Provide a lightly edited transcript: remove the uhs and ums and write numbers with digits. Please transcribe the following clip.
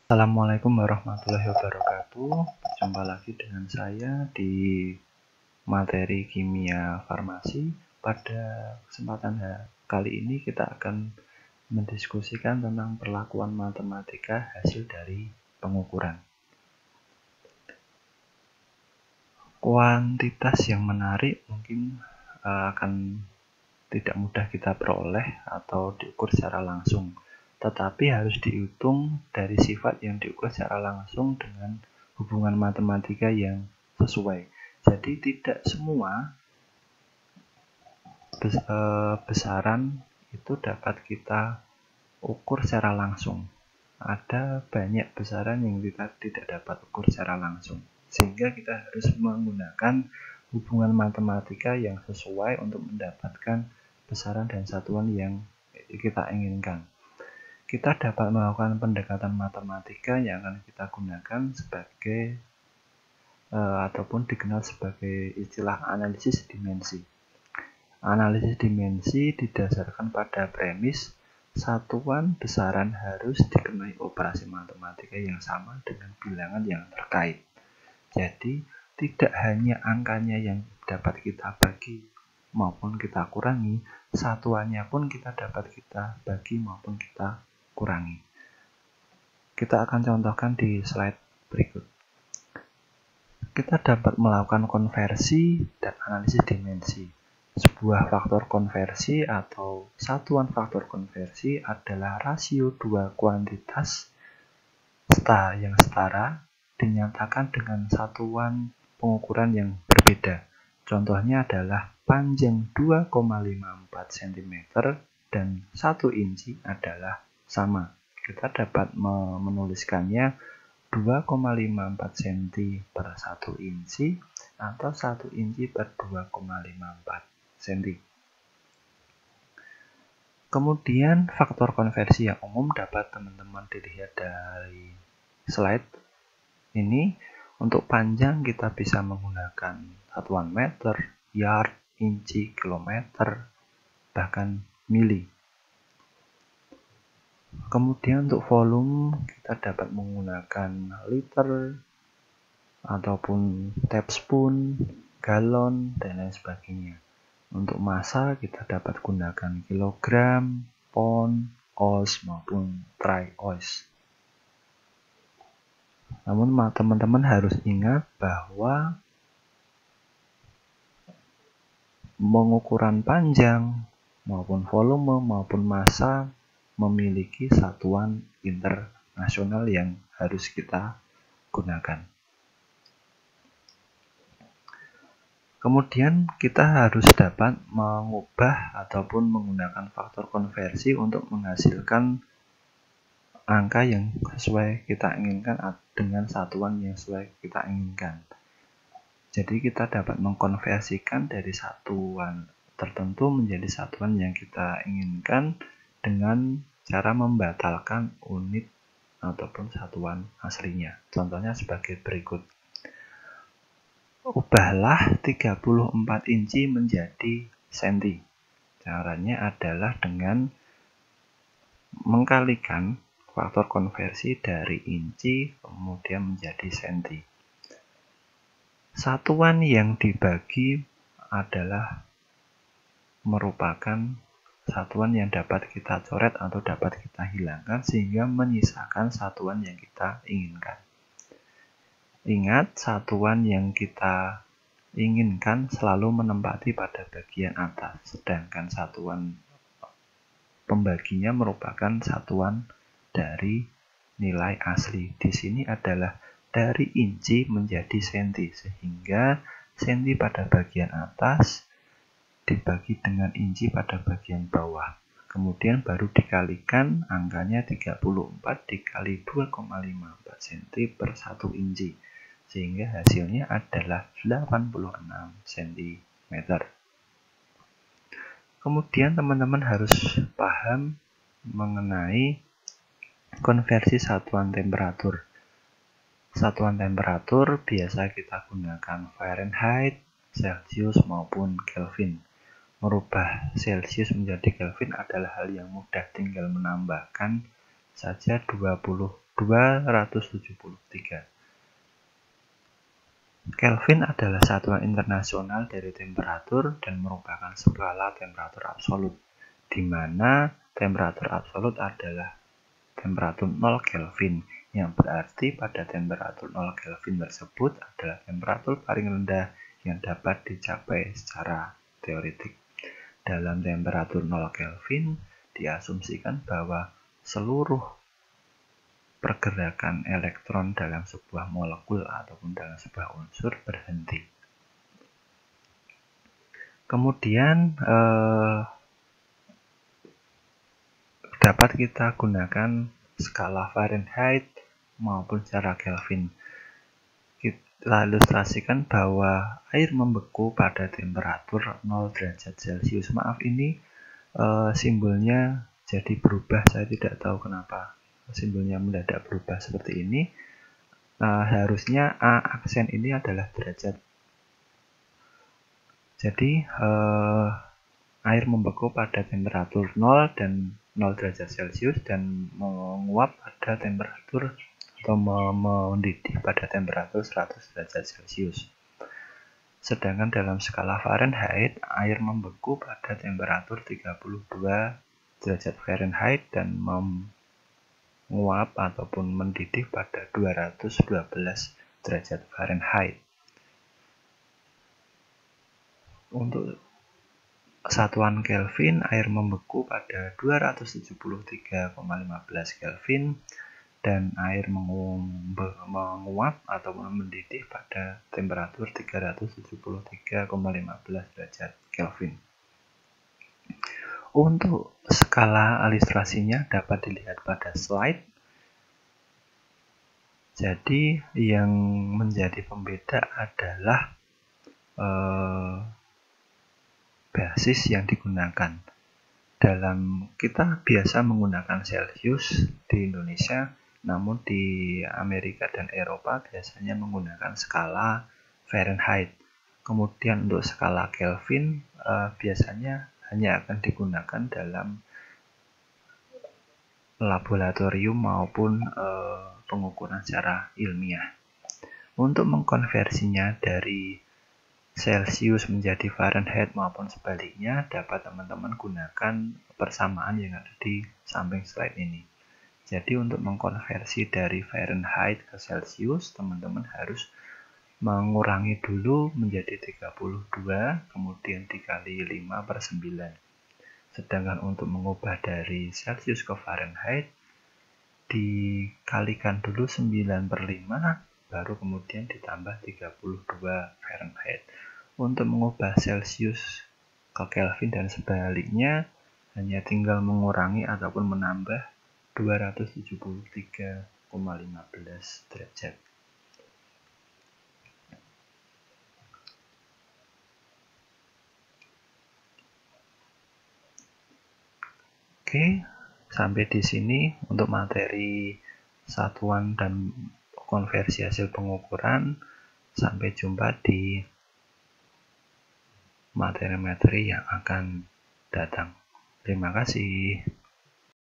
Assalamualaikum warahmatullahi wabarakatuh. Berjumpa lagi dengan saya di materi kimia farmasi. Pada kesempatan kali ini kita akan mendiskusikan tentang perlakuan matematika hasil dari pengukuran. Kuantitas yang menarik mungkin akan tidak mudah kita peroleh atau diukur secara langsung, tetapi harus dihitung dari sifat yang diukur secara langsung dengan hubungan matematika yang sesuai. Jadi tidak semua besaran itu dapat kita ukur secara langsung. Ada banyak besaran yang kita tidak dapat ukur secara langsung, sehingga kita harus menggunakan hubungan matematika yang sesuai untuk mendapatkan besaran dan satuan yang kita inginkan. Kita dapat melakukan pendekatan matematika yang akan kita gunakan sebagai ataupun dikenal sebagai istilah analisis dimensi. Analisis dimensi didasarkan pada premis satuan besaran harus dikenai operasi matematika yang sama dengan bilangan yang terkait. Jadi tidak hanya angkanya yang dapat kita bagi maupun kita kurangi, satuannya pun kita dapat kita bagi maupun kita kurangi. Kita akan contohkan di slide berikut. Kita dapat melakukan konversi dan analisis dimensi. Sebuah faktor konversi atau satuan faktor konversi adalah rasio dua kuantitas yang setara dinyatakan dengan satuan pengukuran yang berbeda. Contohnya adalah panjang 2,54 cm dan 1 inci adalah sama. Kita dapat menuliskannya 2,54 cm per 1 inci atau 1 inci per 2,54 cm. Kemudian faktor konversi yang umum dapat teman-teman dilihat dari slide ini. Untuk panjang kita bisa menggunakan satuan meter, yard, inci, kilometer, bahkan mili. Kemudian untuk volume kita dapat menggunakan liter ataupun tablespoon, galon, dan lain sebagainya. Untuk massa kita dapat gunakan kilogram, pound, oz maupun tri-oz. Namun teman-teman harus ingat bahwa pengukuran panjang maupun volume maupun massa memiliki satuan internasional yang harus kita gunakan. Kemudian kita harus dapat mengubah ataupun menggunakan faktor konversi untuk menghasilkan angka yang sesuai kita inginkan dengan satuan yang sesuai kita inginkan. Jadi kita dapat mengkonversikan dari satuan tertentu menjadi satuan yang kita inginkan dengan cara membatalkan unit ataupun satuan aslinya. Contohnya sebagai berikut. Ubahlah 34 inci menjadi senti. Caranya adalah dengan mengkalikan faktor konversi dari inci kemudian menjadi senti. Satuan yang dibagi adalah merupakan satuan yang dapat kita coret atau dapat kita hilangkan sehingga menyisakan satuan yang kita inginkan. Ingat, satuan yang kita inginkan selalu menempati pada bagian atas, sedangkan satuan pembaginya merupakan satuan dari nilai asli. Di sini adalah dari inci menjadi senti, sehingga senti pada bagian atas dibagi dengan inci pada bagian bawah. Kemudian baru dikalikan angkanya 34 dikali 2,54 cm per 1 inci. Sehingga hasilnya adalah 86 cm. Kemudian teman-teman harus paham mengenai konversi satuan temperatur. Satuan temperatur biasa kita gunakan Fahrenheit, Celsius maupun Kelvin. Merubah Celsius menjadi Kelvin adalah hal yang mudah, tinggal menambahkan saja 20 273. Kelvin adalah satuan internasional dari temperatur dan merupakan skala temperatur absolut, di mana temperatur absolut adalah temperatur 0 Kelvin, yang berarti pada temperatur 0 Kelvin tersebut adalah temperatur paling rendah yang dapat dicapai secara teoretik. Dalam temperatur 0 Kelvin, diasumsikan bahwa seluruh pergerakan elektron dalam sebuah molekul ataupun dalam sebuah unsur berhenti. Kemudian dapat kita gunakan skala Fahrenheit maupun secara Kelvin. Kita ilustrasikan bahwa air membeku pada temperatur 0 derajat Celcius. Maaf, ini simbolnya jadi berubah, saya tidak tahu kenapa simbolnya mendadak berubah seperti ini. Harusnya A aksen ini adalah derajat. Jadi air membeku pada temperatur 0 dan 0 derajat Celcius dan menguap pada temperatur atau mendidih pada temperatur 100 derajat Celcius. Sedangkan dalam skala Fahrenheit, air membeku pada temperatur 32 derajat Fahrenheit dan menguap ataupun mendidih pada 212 derajat Fahrenheit. Untuk satuan Kelvin, air membeku pada 273,15 Kelvin dan air menguap ataupun mendidih pada temperatur 373,15 derajat Kelvin. Untuk skala ilustrasinya dapat dilihat pada slide. Jadi yang menjadi pembeda adalah basis yang digunakan. Kita biasa menggunakan Celcius di Indonesia, namun di Amerika dan Eropa biasanya menggunakan skala Fahrenheit. Kemudian untuk skala Kelvin biasanya hanya akan digunakan dalam laboratorium maupun pengukuran secara ilmiah. Untuk mengkonversinya dari Celcius menjadi Fahrenheit maupun sebaliknya, dapat teman-teman gunakan persamaan yang ada di samping slide ini. Jadi untuk mengkonversi dari Fahrenheit ke Celcius, teman-teman harus mengurangi dulu menjadi 32, kemudian dikali 5/9. Sedangkan untuk mengubah dari Celcius ke Fahrenheit, dikalikan dulu 9/5, baru kemudian ditambah 32 Fahrenheit. Untuk mengubah Celcius ke Kelvin dan sebaliknya, hanya tinggal mengurangi ataupun menambah 273,15 derajat. Oke, sampai di sini untuk materi satuan dan konversi hasil pengukuran. Sampai jumpa di materi-materi yang akan datang. Terima kasih.